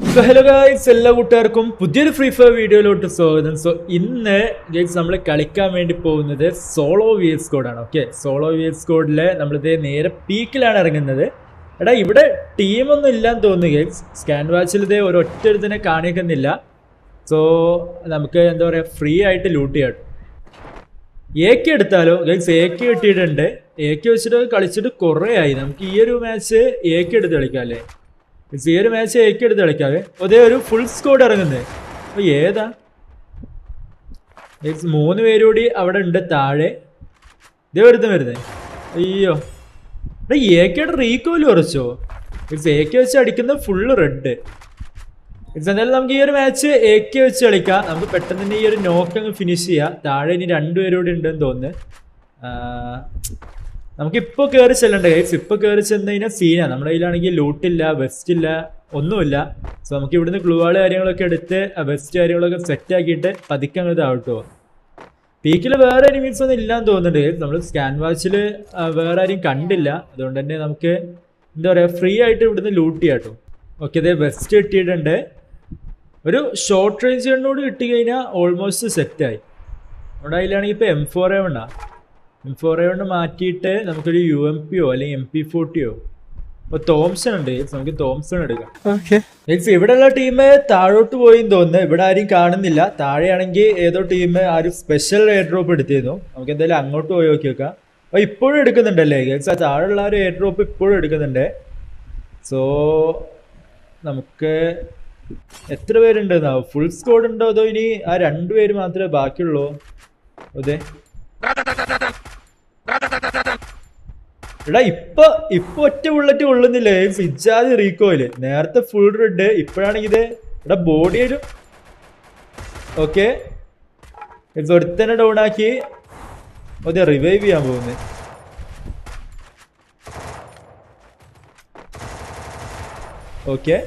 So hello guys, എല്ലാ കൂട്ടുകാർക്കും പുതിയൊരു ഫ്രീ ഫയർ വീഡിയോയിലോട്ട് സ്വാഗതം. സോ ഇന്ന് ഗൈസ് നമ്മൾ കളിക്കാൻ വേണ്ടി പോകുന്നത് സോളോ VS സ്ക്വാഡാണ്. ഓക്കെ, സോളോ VS സ്ക്വാഡിൽ നമ്മളിത് നേരെ പീക്കിലാണ് ഇറങ്ങുന്നത്. എടാ ഇവിടെ ടീമൊന്നും ഇല്ലാന്ന് തോന്നുന്നു ഗൈസ്. സ്കാൻ വാച്ചിൽ ഇതേ ഒരൊറ്റ ഒരുത്തിനെ കാണിക്കുന്നില്ല. സോ നമുക്ക് എന്താ പറയുക, ഫ്രീ ആയിട്ട് ലൂട്ട് ചെയ്യാം. AK എടുത്താലോ ഗൈസ്? AK കിട്ടിയിട്ടുണ്ട്. AK വെച്ചിട്ട് കളിച്ചിട്ട് കുറേ ആയി. നമുക്ക് ഈ ഒരു മാച്ച് AK എടുത്ത് കളിക്കാം അല്ലേ? ഈ ഒരു മാച്ച് AK എടുത്ത് കളിക്കാവേ. അതേ ഒരു ഫുൾ സ്ക്വാഡ് ഇറങ്ങുന്നത്. അപ്പോൾ ഏതാ? 3 പേര് കൂടി അവിടെ ഉണ്ട് താഴെ. ഇതേ വരുന്നത്. അയ്യോ, AKയുടെ റീകോയിൽ കുറച്ചോ? AK വെച്ച് അടിക്കുന്ന ഫുള്ള് റെഡ്. എന്തായാലും നമുക്ക് ഈ ഒരു മാച്ച് AK വെച്ച് കളിക്കാം. നമുക്ക് പെട്ടെന്ന് തന്നെ ഈ ഒരു നോക്ക് അങ്ങ് ഫിനിഷ് ചെയ്യാം. താഴെ ഇനി 2 പേര് കൂടി ഉണ്ടെന്ന് തോന്നുന്നു. നമുക്കിപ്പോൾ കയറി ചെല്ലണ്ട ഗൈസ്. ഇപ്പോൾ കയറി ചെന്ന് കഴിഞ്ഞാൽ സീനാണ്. നമ്മുടെ കയ്യിലാണെങ്കിൽ ലൂട്ടില്ല, വെസ്റ്റ് ഇല്ല, ഒന്നുമില്ല. സോ നമുക്ക് ഇവിടുന്ന് ക്ലൂവാള് കാര്യങ്ങളൊക്കെ എടുത്ത് വെസ്റ്റ് കാര്യങ്ങളൊക്കെ സെറ്റ് ആക്കിയിട്ട് പതുക്കെ അങ്ങോട്ട് ആവട്ടോ. പീക്കിൽ വേറെ എനിമീസ് ഒന്നും ഇല്ലാന്ന് തോന്നുന്നുണ്ട്. നമ്മൾ സ്കാൻ വാച്ചിൽ വേറെ ആരും കണ്ടില്ല. അതുകൊണ്ട് തന്നെ നമുക്ക് എന്താ പറയുക, ഫ്രീ ആയിട്ട് ഇവിടുന്ന് ലൂട്ട് ചെയ്യാം കേട്ടോ. ഓക്കെ, അതേ വെസ്റ്റ് കിട്ടിയിട്ടുണ്ട്. ഒരു ഷോർട്ട് റേഞ്ച് ഗണ്ണോട് കിട്ടിക്കഴിഞ്ഞാൽ ഓൾമോസ്റ്റ് സെറ്റായി. നമ്മുടെ കയ്യിലാണെങ്കിൽ ഇപ്പോൾ M4A1 M4A1 മാറ്റിയിട്ട് നമുക്കൊരു UMPയോ അല്ലെങ്കിൽ MP40യോ. അപ്പോൾ തോംസൺ ഉണ്ട്, നമുക്ക് തോംസൺ എടുക്കാം. ഇവിടെയുള്ള ടീം താഴോട്ട് പോയിന്ന് തോന്നുന്നു. ഇവിടെ ആരും കാണുന്നില്ല. താഴെയാണെങ്കിൽ ഏതോ ടീം ആരും സ്പെഷ്യൽ എയർ ഡ്രോപ്പ് എടുത്തിരുന്നു. നമുക്ക് എന്തായാലും അങ്ങോട്ട് പോയി നോക്കി വെക്കാം. അപ്പോൾ ഇപ്പോഴും എടുക്കുന്നുണ്ടല്ലേ ഗൈസ്? താഴെയുള്ള ഒരു എയർ ഡ്രോപ്പ് ഇപ്പോഴും എടുക്കുന്നുണ്ട്. സോ നമുക്ക് എത്ര പേരുണ്ടെന്നാവും? ഫുൾ സ്ക്വാഡ് ഉണ്ടോ അതോ ഇനി ആ 2 പേര് മാത്രമേ ബാക്കിയുള്ളൂ? അതെ, എടാ ഇപ്പൊ ഒറ്റ ബുള്ളറ്റ് കൊള്ളുന്നില്ലേ? ഫിജാദ് റീകോയില്. നേരത്തെ ഫുൾ റെഡ്, ഇപ്പോഴാണെങ്കിൽ ഇത് ഇവിടെ ബോഡിയിലും. ഓക്കെ, ഒരുത്തന്നെ ഡൗൺ ആക്കി. അതെ, റിവൈവ് ചെയ്യാൻ പോകുന്നത്. ഓക്കെ,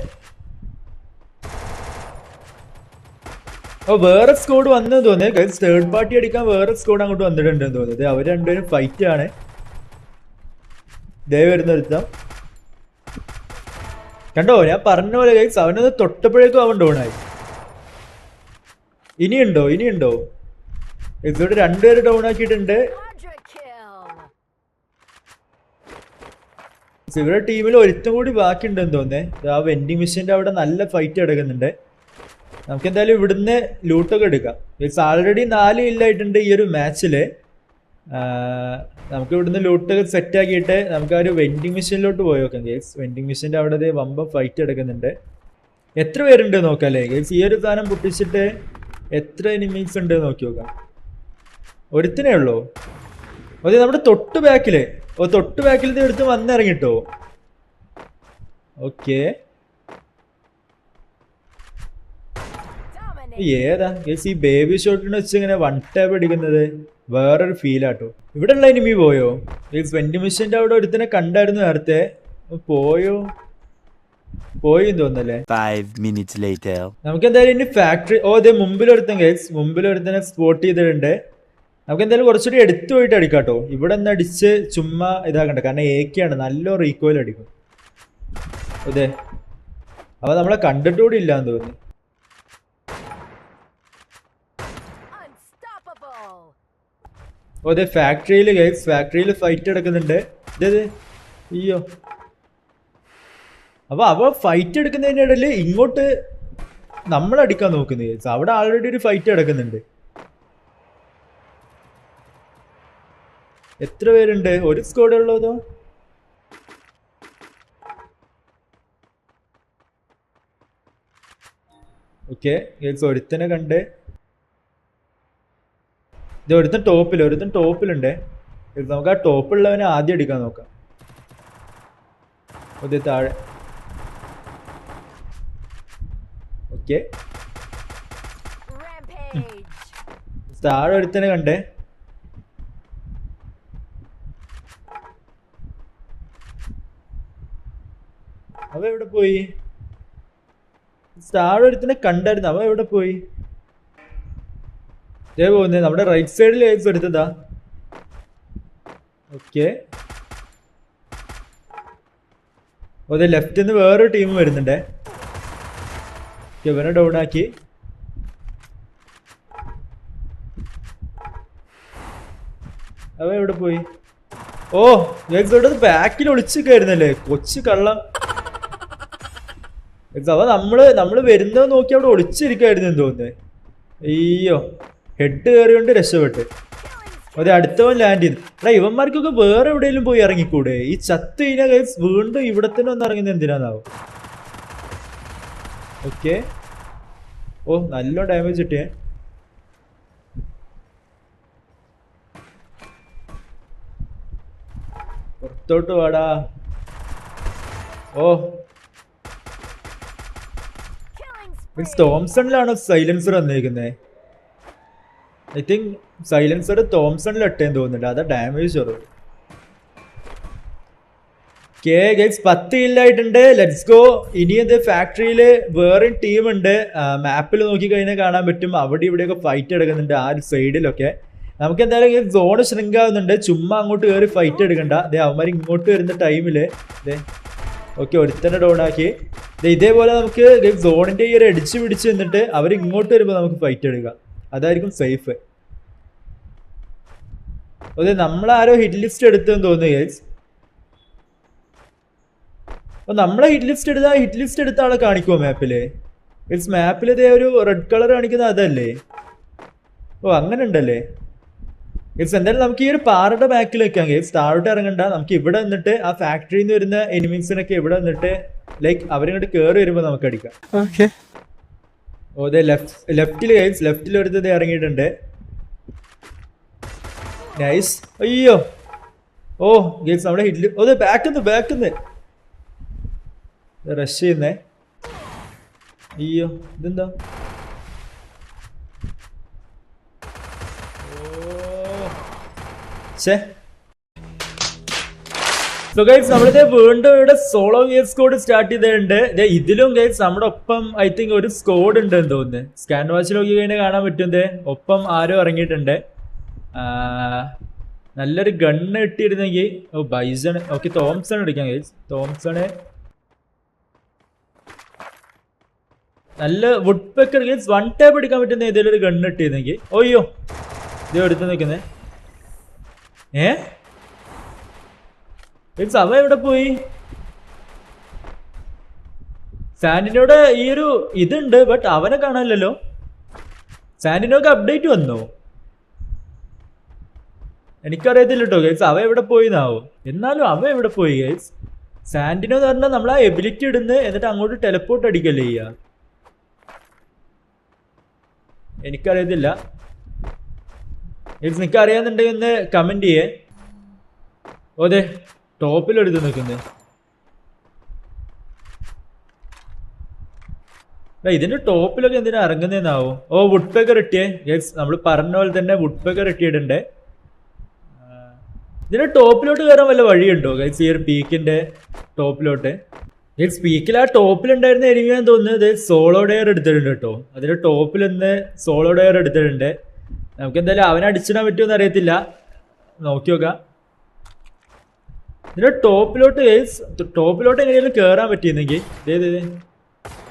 അപ്പോൾ വേറെ സ്ക്വാഡ് വന്നു തോന്നുന്നത്. തേർഡ് പാർട്ടി അടിക്കാൻ വേറെ സ്ക്വാഡ് അങ്ങോട്ട് വന്നിട്ടുണ്ടെന്ന് തോന്നുന്നത്. അവർ രണ്ടുപേരും ഫൈറ്റ് ആണ്. ദേ വരുന്ന ഒരുത്തം കണ്ടോ? ഞാൻ പറഞ്ഞ പോലെ ഗൈസ്, അവനത് തൊട്ടപ്പോഴേക്കും അവൻ ഡൗണായി. ഇനിയുണ്ടോ? ഇവിടെ 2 പേര് ഡൗൺ ആക്കിയിട്ടുണ്ട്. ഇവരുടെ ടീമിൽ ഒരുത്തം കൂടി ബാക്കിയുണ്ടെന്ന് തോന്നുന്നത്. ആ വെൻഡിങ് മെഷീൻ്റെ അവിടെ നല്ല ഫൈറ്റ് നടക്കുന്നുണ്ട്. നമുക്ക് എന്തായാലും ഇവിടുന്ന് ലൂട്ടൊക്കെ എടുക്കാം. ആൾറെഡി 4 ഇല്ലായിട്ടുണ്ട് ഈ ഒരു മാച്ചിൽ. നമുക്ക് ഇവിടുന്ന് ലൂട്ടൊക്കെ സെറ്റ് ആക്കിയിട്ട് നമുക്ക് ആ ഒരു വെൻഡിങ് മെഷീനിലോട്ട് പോയി നോക്കാം ഗേസ്. വെൻഡിങ് മെഷീൻ്റെ അവിടെ വമ്പ ഫൈറ്റ് എടുക്കുന്നുണ്ട്. എത്ര പേരുണ്ട് നോക്കാം അല്ലേ ഗേസ്? ഈ ഒരു സാധനം പൊട്ടിച്ചിട്ട് എത്ര എനിമീസ് ഉണ്ട് നോക്കി നോക്കാം. ഒരുത്തനേ ഉള്ളൂ. അതെ, നമ്മുടെ തൊട്ട് ബാക്കിൽ ഇത് എടുത്ത് വന്നിറങ്ങിട്ടോ. ഓക്കെ, ഏതാ ഗേസ്? ഈ ബേബി ഷോട്ടിന് വെച്ച് ഇങ്ങനെ 1 ടാപ്പ് അടിക്കുന്നത് വേറൊരു ഫീലാട്ടോ. ഇവിടെ ഉള്ള എനിമി പോയോ? വെൻഡിങ് മെഷീൻ്റെ അവിടെ ഒരുത്തനെ കണ്ടായിരുന്നു നേരത്തെ. പോയെന്ന് തോന്നല്ലേ? 5 minutes later. നമുക്ക് എന്തായാലും ഇനി ഫാക്ടറി. അതെ, മുമ്പിലൊരുത്തൻ ഗൈസ്, മുമ്പിലൊരുത്തനെ സ്പോട്ട് ചെയ്തിട്ടുണ്ട്. നമുക്ക് എന്തായാലും കുറച്ചുകൂടി എടുത്തു പോയിട്ട് അടിക്കാട്ടോ. ഇവിടെ നിന്ന് അടിച്ച് ചുമ്മാ ഇതാക്കണ്ട, കാരണം AK ആണ്, നല്ല റീകോയിൽ അടിക്കും. അതെ, അപ്പോൾ നമ്മളെ കണ്ടിട്ടുകൂടി ഇല്ലാന്ന് തോന്നുന്നു. അതെ, ഫാക്ടറിയിൽ ഗൈസ്, ഫാക്ടറിയിൽ ഫൈറ്റ് എടുക്കുന്നുണ്ട്. ഇതേ, അയ്യോ. അപ്പോൾ അവ ഫൈറ്റ് എടുക്കുന്നതിൻ്റെ ഇടയിൽ ഇങ്ങോട്ട് നമ്മളടിക്കാൻ നോക്കുന്നത് ഗൈസ്. അവിടെ ആൾറെഡി ഒരു ഫൈറ്റ് നടക്കുന്നുണ്ട്. എത്ര പേരുണ്ട്? ഒരു സ്ക്വാഡ് ഉള്ളതോ? ഓക്കെ ഗൈസ്, ഒരുത്തനെ കണ്ട്. ഇത് ഒരുത്തൻ ടോപ്പിലുണ്ട്. നമുക്ക് ആ ടോപ്പുള്ളവനെ ആദ്യം അടിക്കാൻ നോക്കാം. അതെ, താഴെ. ഓക്കെ, താഴെ ഒരുത്തനെ കണ്ടേ. അവ എവിടെ പോയി? താഴെ ഒരുത്തനെ കണ്ടായിരുന്നു. അവ എവിടെ പോയി? ഇതേ പോകുന്നത് നമ്മുടെ റൈറ്റ് സൈഡിൽ എടുത്തതാ. ഓക്കെ, അതെ, ലെഫ്റ്റിൽ നിന്ന് വേറൊരു ടീം വരുന്നുണ്ടേ. ഇവനെ ഡൗൺ ആക്കി. അവ എവിടെ പോയി? ഓ ഇവിടെ ബാക്കിൽ ഒളിച്ചിരിക്കായിരുന്നല്ലേ കൊച്ചു കള്ളം. അവ നമ്മള് വരുന്നത് നോക്കി അവിടെ ഒളിച്ചിരിക്കായിരുന്നു എന്ന് തോന്നുന്നത്. അയ്യോ ഹെഡ് കയറിയോണ്ട് രക്ഷപ്പെട്ട്. അതെ അടുത്തവൻ ലാൻഡ് ചെയ്തു. എടാ ഇവന്മാർക്കൊക്കെ വേറെ എവിടെയെങ്കിലും പോയി ഇറങ്ങിക്കൂടെ? ഈ ചത്ത് കഴിഞ്ഞാൽ ഗൈസ് വീണ്ടും ഇവിടെ തന്നെ ഒന്ന് ഇറങ്ങുന്നത് എന്തിനാന്നാവും. ഓക്കെ ഓ നല്ല ഡാമേജ് കിട്ടിയേ. പുറത്തോട്ട് വാടാ. ഓ തോംസണിലാണോ സൈലൻസർ വന്നേക്കുന്നത്? ഐ തിങ്ക് സൈലൻസർ തോംസണിൽ ഇട്ടേന്ന് തോന്നുന്നുണ്ട്. അതാ ഡാമേജ് കുറവ്. ഓക്കെ ഗൈസ് 10 കില്ലായിട്ടുണ്ട്. Let's go. ഇനി ഇത് ഫാക്ടറിയില് വേറെ ടീം ഉണ്ട്. മാപ്പിൽ നോക്കി കഴിഞ്ഞാൽ കാണാൻ പറ്റും അവിടെ ഇവിടെയൊക്കെ ഫൈറ്റ് എടുക്കുന്നുണ്ട് ആ ഒരു സൈഡിലൊക്കെ. നമുക്ക് എന്തായാലും സോണ് ശൃംഖാവുന്നുണ്ട്. ചുമ്മാ അങ്ങോട്ട് കയറി ഫൈറ്റ് എടുക്കണ്ട. അതെ അവന്മാർ ഇങ്ങോട്ട് വരുന്ന ടൈമില് അതെ ഓക്കെ ഒരുത്തന്നെ ഡൗൺ ആക്കി. ഇതേപോലെ നമുക്ക് സോണിന്റെ ഈ ഒരു അടിച്ചു പിടിച്ച് നിന്നിട്ട് അവർ ഇങ്ങോട്ട് വരുമ്പോൾ നമുക്ക് ഫൈറ്റ് എടുക്കാം. അതായിരിക്കും സേഫ്. അതെ നമ്മളാരോ ഹിറ്റ് ലിസ്റ്റ് എടുത്തെന്ന് തോന്നുന്നു ഗൈസ്. അപ്പൊ നമ്മളെ ഹിറ്റ് ലിസ്റ്റ് എടുത്ത ആളെ കാണിക്കുമോ മാപ്പില്? ഗൈസ് മാപ്പിൽ ഇതേ ഒരു റെഡ് കളർ കാണിക്കുന്നത് അതല്ലേ? ഓ അങ്ങനെ ഉണ്ടല്ലേ ഗൈസ്. എന്തായാലും നമുക്ക് ഈ ഒരു പാറയുടെ ബാക്കിൽ വെക്കാം ഗൈസ്. താഴോട്ട് ഇറങ്ങണ്ട. നമുക്ക് ഇവിടെ നിന്നിട്ട് ആ ഫാക്ടറിയിൽ നിന്ന് വരുന്ന എനിമീസിനൊക്കെ ഇവിടെ നിന്നിട്ട് ലൈക്ക് അവരിങ്ങോട്ട് കയറി വരുമ്പോൾ നമുക്ക് അടിക്കാം. ഓ അതെ ലെഫ്റ്റില് ഗൈസ് ലെഫ്റ്റിൽ ഒരുത്തത് ഇറങ്ങിയിട്ടുണ്ട്. നൈസ്. അയ്യോ ഓ ഗൈസ് നമ്മുടെ ഹിറ്റില് ഓ ബാക്കിന്ന് റഷ് ചെയ്യുന്നേ. അയ്യോ ഇതെന്താ? സോ ഗൈസ് നമ്മളിത് വീണ്ടും ഇവിടെ സോളോ ഗെയിം സ്കോഡ് സ്റ്റാർട്ട് ചെയ്തിട്ടുണ്ട്. ഇതിലും ഗൈസ് നമ്മുടെ ഒപ്പം ഐ തിങ്ക് ഒരു സ്കോഡ് ഉണ്ട് എന്ന് തോന്നുന്നു. സ്കാൻ വാച്ച് നോക്കി കഴിഞ്ഞാൽ കാണാൻ പറ്റുന്നത് ഒപ്പം ആരും ഇറങ്ങിയിട്ടുണ്ട്. നല്ലൊരു ഗണ്ണ് കിട്ടിയിരുന്നെങ്കിൽ. ഓ ബൈസൺ. ഓക്കെ തോംസൺ എടുക്കാം ഗൈസ്. തോംസണ് നല്ല വുഡ് പെക്കർ ഗൈസ്. 1 ടാപ്പ് എടുക്കാൻ പറ്റുന്ന ഏതെങ്കിലും ഒരു ഗണ്ണ് കിട്ടിയിരുന്നെങ്കിൽ. ഓയ്യോ ഇത് എടുത്ത് നിൽക്കുന്നേ. അവ എവിടെ പോയി? സാന്റിനോട് ഈ ഒരു ഇതുണ്ട് ബട്ട് അവനെ കാണാനില്ലല്ലോ. സാന്റിനോക്ക് അപ്ഡേറ്റ് വന്നോ? എനിക്കറിയത്തില്ല കേട്ടോ ഗൈസ്. അവ എവിടെ പോയി എന്നാവും. എന്നാലും അവ എവിടെ പോയി ഗൈസ്? സാന്റിനോ എന്ന് പറഞ്ഞാൽ നമ്മൾ ആ എബിലിറ്റി ഇടുന്ന് എന്നിട്ട് അങ്ങോട്ട് ടെലപ്പോർട്ട് അടിക്കല്ലേ ചെയ്യാ. എനിക്കറിയത്തില്ല. നിങ്ങൾക്ക് അറിയാന്നുണ്ടെങ്കിൽ ഒന്ന് കമന്റ് ചെയ്യേ. ഓ അതെ ടോപ്പിലെടുത്ത് നിൽക്കുന്നത്. ഇതിന്റെ ടോപ്പിലൊക്കെ എന്തിനാ ഇറങ്ങുന്നതെന്നാവും. ഓ വുഡ് പെക്കർ ഇട്ടിയേ ഗൈസ്. നമ്മൾ പറഞ്ഞ പോലെ തന്നെ വുഡ് പെക്കർ ഇട്ടിയിട്ടുണ്ട്. ഇതിന്റെ ടോപ്പിലോട്ട് കയറാൻ വല്ല വഴിയുണ്ടോ ഗൈസ്? ഈ ഒരു പീക്കിന്റെ ടോപ്പിലോട്ട് ഗൈസ്. പീക്കിൽ ആ ടോപ്പിലുണ്ടായിരുന്ന എനിമിയാന്ന് തോന്നുന്നത് സോളോ ഡെയർ എടുത്തിട്ടുണ്ട് കേട്ടോ. അതിന്റെ ടോപ്പിൽ നിന്ന് സോളോ ഡെയർ എടുത്തിട്ടുണ്ട്. നമുക്ക് എന്തായാലും അവനെ അടിച്ചിടാൻ പറ്റുമെന്ന് അറിയത്തില്ല. നോക്കി നോക്കാം. ഇതിന്റെ ടോപ്പിലോട്ട് എങ്ങനെയാലും കയറാൻ പറ്റിയിരുന്നെങ്കിൽ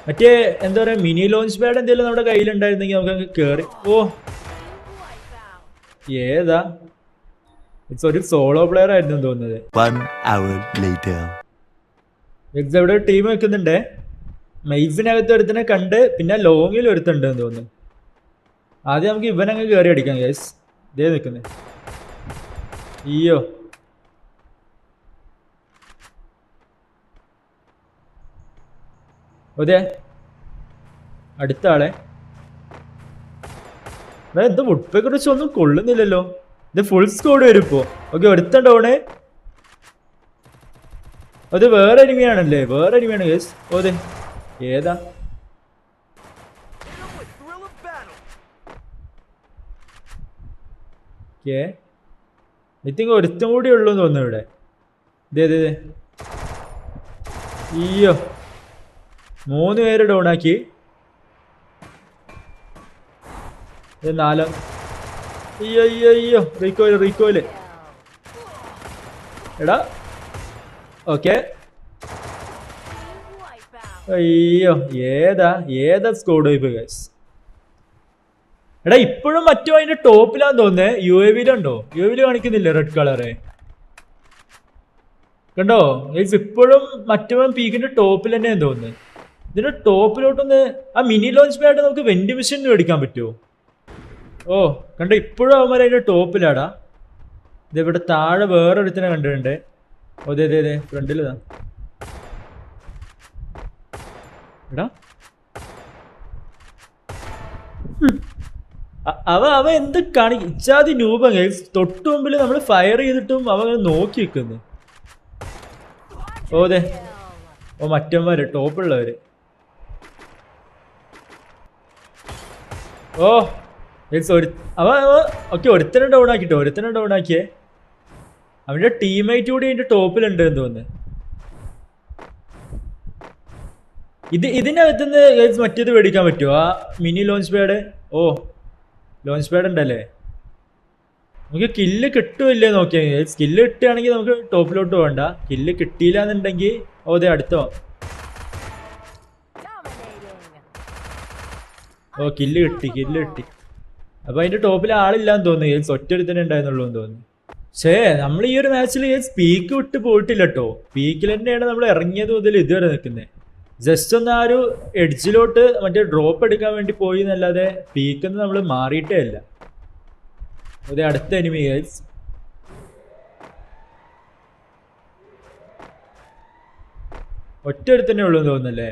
മറ്റേ എന്താ പറയാ മിനി ലോഞ്ച് പാഡ് എന്തെങ്കിലും നമ്മുടെ കയ്യിലുണ്ടായിരുന്നെങ്കിൽ നമുക്ക് കയറി. ഓ ഏതാ? ഇറ്റ്സ് ഒരു സോളോ പ്ലെയർ ആയിരുന്നു തോന്നുന്നത്. ഇവിടെ ടീം വെക്കുന്നുണ്ട്. മെയ്സിനകത്ത് ഒരുത്തനെ കണ്ട് പിന്നെ ലോങ്ങിൽ ഒരുത്തുണ്ടെന്ന് തോന്നുന്നു. ആദ്യം നമുക്ക് ഇവനങ്ങ് കയറി അടിക്കാം ഗൈസ്. ഇതേ നിൽക്കുന്നേ. അയ്യോ അതെ അടുത്ത ആളെ എന്ത് വുഡ്പെ കുറിച്ച് ഒന്നും കൊള്ളുന്നില്ലല്ലോ. ഇത് ഫുൾ സ്കോഡ് വരും ഇപ്പോ. ഓക്കെ ഒരുത്തണ്ടോണേ. അത് വേറെ എനിമിയാണല്ലേ? വേറെ എനിമിയാണ് ഗൈസ്. ഓ അതെ ഏതാ? ഐ തിങ്ക് ഒരുത്തും കൂടി ഉള്ളൂ എന്ന് തോന്നുന്നു ഇവിടെ. ഇതേ അയ്യോ 3 പേര് ഡൗൺ ആക്കി. 4. അയ്യോ റീകോയില് എടാ. ഓക്കെ അയ്യോ ഏതാ ഏതാ സ്കോഡ് വൈപ്പ് ഗൈസ്. എടാ ഇപ്പോഴും മറ്റോ അതിന്റെ ടോപ്പിലാന്ന് തോന്നുന്നേ. യു എ വിയിലുണ്ടോ? യു എ വിയിൽ കാണിക്കുന്നില്ല റെഡ് കളറ് കണ്ടോ ഗൈസ്? ഇപ്പോഴും മറ്റവൻ പീക്കിന്റെ ടോപ്പിൽ തന്നെയാന്ന് തോന്നുന്നത്. ഇതിന്റെ ടോപ്പിലോട്ടൊന്ന് ആ മിനി ലോഞ്ച് പാഡ് നമുക്ക് വെൻഡ് മെഷീൻ മേടിക്കാൻ പറ്റുമോ? ഓ കണ്ടോ ഇപ്പോഴും അവന്മാർ അതിന്റെ ടോപ്പിലാടാ. ഇതിവിടെ താഴെ വേറൊരുത്തിനെ കണ്ടിട്ടുണ്ട്. ഓ അതെ അതെ അതെ ഫ്രണ്ടിലിതാ. എടാ അവ എന്ത് ഇച്ചാതി രൂപം ഗൈസ്. തൊട്ടു മുമ്പിൽ നമ്മൾ ഫയർ ചെയ്തിട്ടും അവ നോക്കി നിൽക്കുന്നു. ഓ അതെ ഓ മറ്റന്മാര് ടോപ്പുള്ളവര്. ഓ അവ ഓക്കെ ഒരുത്തനെ ഡൗൺ ആക്കിട്ടോ, ഒരുത്തനെ ഡൗൺ ആക്കിയേ. അവന്റെ ടീമേറ്റ് കൂടി അതിന്റെ ടോപ്പിലുണ്ട് എന്ന് തോന്നുന്നു. ഇതിനകത്തുനിന്ന് മറ്റേത് മേടിക്കാൻ പറ്റുമോ? ആ മിനി ലോഞ്ച് പാഡ്. ഓ ലോഞ്ച് പാഡ് ഉണ്ടല്ലേ. നമുക്ക് കില്ല് കിട്ടുമില്ലേ നോക്കിയാൽ. സ്കില്ല് കിട്ടുകയാണെങ്കിൽ നമുക്ക് ടോപ്പിലോട്ട് പോകണ്ട. കില്ല് കിട്ടിയില്ല എന്നുണ്ടെങ്കിൽ ഓ അതെ അടുത്തോ. ഓ കില്ല് കിട്ടി. അപ്പൊ അതിന്റെ ടോപ്പിൽ ആളില്ലാന്ന് തോന്നുന്നു. ഒറ്റൊരു തന്നെ ഉണ്ടായിരുന്നുള്ളൂ എന്ന് തോന്നുന്നു. പക്ഷേ നമ്മൾ ഈ ഒരു മാച്ചിൽ പീക്ക് വിട്ട് പോയിട്ടില്ല കേട്ടോ. പീക്കിൽ തന്നെയാണ് നമ്മൾ ഇറങ്ങിയത് മുതൽ ഇതുവരെ നിൽക്കുന്നത്. ജസ്റ്റ് ഒന്ന് ആ ഒരു എഡ്ജിലോട്ട് മറ്റേ ഡ്രോപ്പ് എടുക്കാൻ വേണ്ടി പോയി എന്നല്ലാതെ പീക്കെന്ന് നമ്മൾ മാറിയിട്ടേ ഇല്ല. അതെ അടുത്ത എനിമി ഗൈസ്. ഒറ്റൊരു തന്നെ ഉള്ളൂ എന്ന് തോന്നുന്നല്ലേ.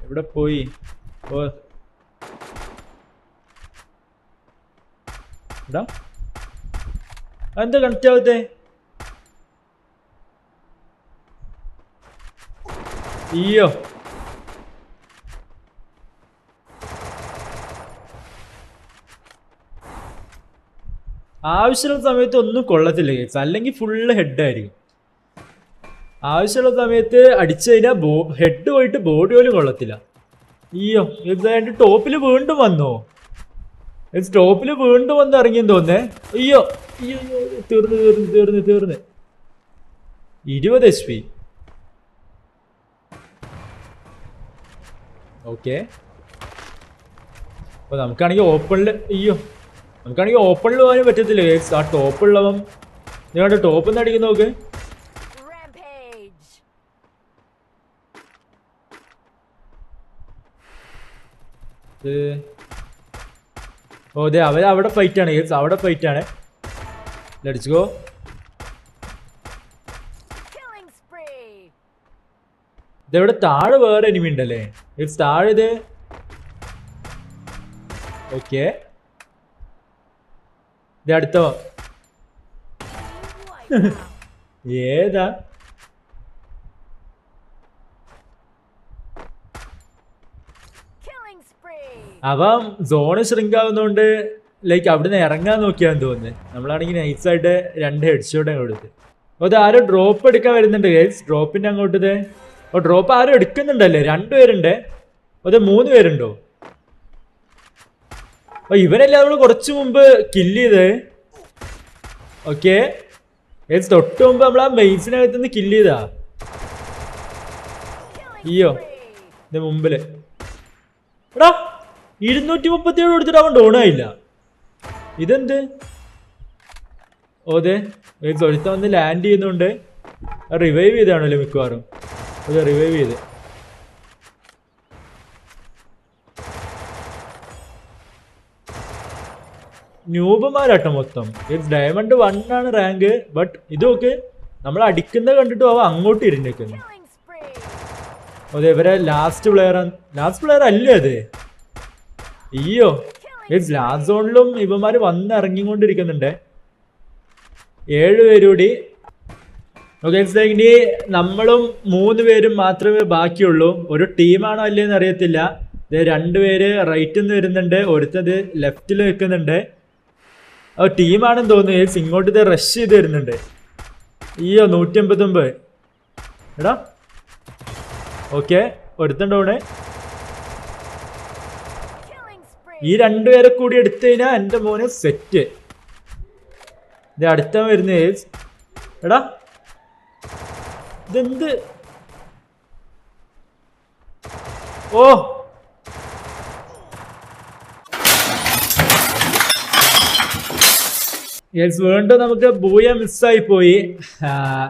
എവിടെ പോയി? ഓ എടാ എന്താ കണക്റ്റ് ആവത്തെ? അയ്യോ ആവശ്യമുള്ള സമയത്ത് ഒന്നും കൊള്ളത്തില്ല കേസ്. അല്ലെങ്കിൽ ഫുള്ള് ഹെഡായിരിക്കും. ആവശ്യമുള്ള സമയത്ത് അടിച്ചു കഴിഞ്ഞാൽ ഹെഡ് പോയിട്ട് ബോഡി പോലും കൊള്ളത്തില്ല. അയ്യോ ഇത് ടോപ്പിൽ വീണ്ടും വന്നോ? ടോപ്പിൽ വീണ്ടും വന്ന് ഇറങ്ങിയെന്ന് തോന്നേ. അയ്യോ അയ്യോ തീർന്ന് 20 HP. ഓക്കെ അപ്പൊ നമുക്കാണെങ്കിൽ ഓപ്പണില് പോകാനും പറ്റത്തില്ല കേസ്. ആ ടോപ്പുള്ളവൻ നിങ്ങളുടെ ടോപ്പ് ഒന്ന് അടിക്കുന്ന നോക്ക്. ഓ അതെ അവിടെ ഫൈറ്റ് ആണ് കേസ്. അവിടെ ഫൈറ്റ് ആണ്. Let's go. ഇതെവിടെ താഴെ വേറെ എനിമി ഉണ്ടല്ലേ. താഴെ ഇത് ഓക്കെ. ഇത് അടുത്തോ ഏതാ? അവ സോണ് ഷ്രിങ്ക് ആവുന്നോണ്ട് ലൈക്ക് അവിടുന്ന് ഇറങ്ങാൻ നോക്കിയാന്ന് തോന്നുന്നു. നമ്മളാണെങ്കിൽ നൈസായിട്ട് 2 ഹെഡ്ഷോട്ട് കൊടുത്ത്. അപ്പോൾ അത് ആരോ ഡ്രോപ്പ് എടുക്കാൻ വരുന്നുണ്ട് ഗൈസ്. ഡ്രോപ്പിന്റെ അങ്ങോട്ട് ഓ ഡ്രോപ്പ് ആരും എടുക്കുന്നുണ്ടല്ലേ. 2 പേരുണ്ട്. അത് 3 പേരുണ്ടോ? അപ്പൊ ഇവനല്ലേ നമ്മൾ കുറച്ചു മുമ്പ് കില്ല് ചെയ്തേ. ഓക്കെ തൊട്ട് മുമ്പ് നമ്മൾ ആ മെയ്സിനകത്തുനിന്ന് കില്ല് ചെയ്താ. അയ്യോ ഇത് മുമ്പില് എടാ 237 കൊടുത്തിട്ട് അവൻ ഡൗൺ ആയില്ല. ഇതെന്ത്? ഓതെ ഒരുത്ത വന്ന് ലാൻഡ് ചെയ്യുന്നുണ്ട്. റിവൈവ് ചെയ്താണല്ലോ മിക്കവാറും. അതെ റിവൈവ് ചെയ്ത്. ന്യൂബന്മാരാട്ടോ മൊത്തം. ഡയമണ്ട് 1 ആണ് റാങ്ക്. ബട്ട് ഇതൊക്കെ നമ്മൾ അടിക്കുന്ന കണ്ടിട്ടും അവ അങ്ങോട്ട് ഇരുന്നേക്കുന്നു. അതെ ഇവരെ ലാസ്റ്റ് പ്ലെയർ അല്ലേ അത്? അയ്യോ ലാസ്റ്റ് സോണിലും ഇവന്മാര് വന്ന് ഇറങ്ങിക്കൊണ്ടിരിക്കുന്നുണ്ട്. 7 പേരൂടി. ഓക്കെ ഇനി നമ്മളും 3 പേരും മാത്രമേ ബാക്കിയുള്ളൂ. ഒരു ടീമാണോ അല്ലേന്ന് അറിയത്തില്ല. 2 പേര് റൈറ്റിൽ നിന്ന് വരുന്നുണ്ട്, ഒരുത്തത് ലെഫ്റ്റിൽ നിൽക്കുന്നുണ്ട്. ടീമാണെന്ന് തോന്നുന്നു. ഇങ്ങോട്ട് റഷ് ചെയ്ത് വരുന്നുണ്ട്. അയ്യോ 189 എടാ. ഓക്കെ ഒരുത്തണ്ടോണ്. ഈ 2 പേരെ കൂടി എടുത്തു കഴിഞ്ഞാൽ എൻ്റെ മോനെ സെറ്റ്. ഇത് അടുത്ത വരുന്നത് എടാ ഇതെന്ത്? ഓ യെസ്, വീണ്ടും നമുക്ക് ബൂയ മിസ്സായി പോയി.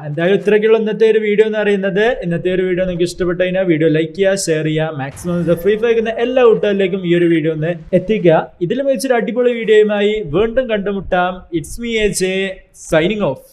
എന്തായാലും ഇത്രയ്ക്കുള്ള ഇന്നത്തെ ഒരു വീഡിയോ എന്ന് പറയുന്നത്. ഇന്നത്തെ ഒരു വീഡിയോ നിങ്ങൾക്ക് ഇഷ്ടപ്പെട്ടു കഴിഞ്ഞാൽ വീഡിയോ ലൈക്ക് ചെയ്യുക, ഷെയർ ചെയ്യുക, മാക്സിമം ഫ്രീ ഫയർ എല്ലാ കൂട്ടുകാരിലേക്കും ഈ ഒരു വീഡിയോ ഒന്ന് എത്തിക്കുക. ഇതിലും വെച്ചൊരു അടിപൊളി വീഡിയോയുമായി വീണ്ടും കണ്ടുമുട്ടാം. It's me A J signing off.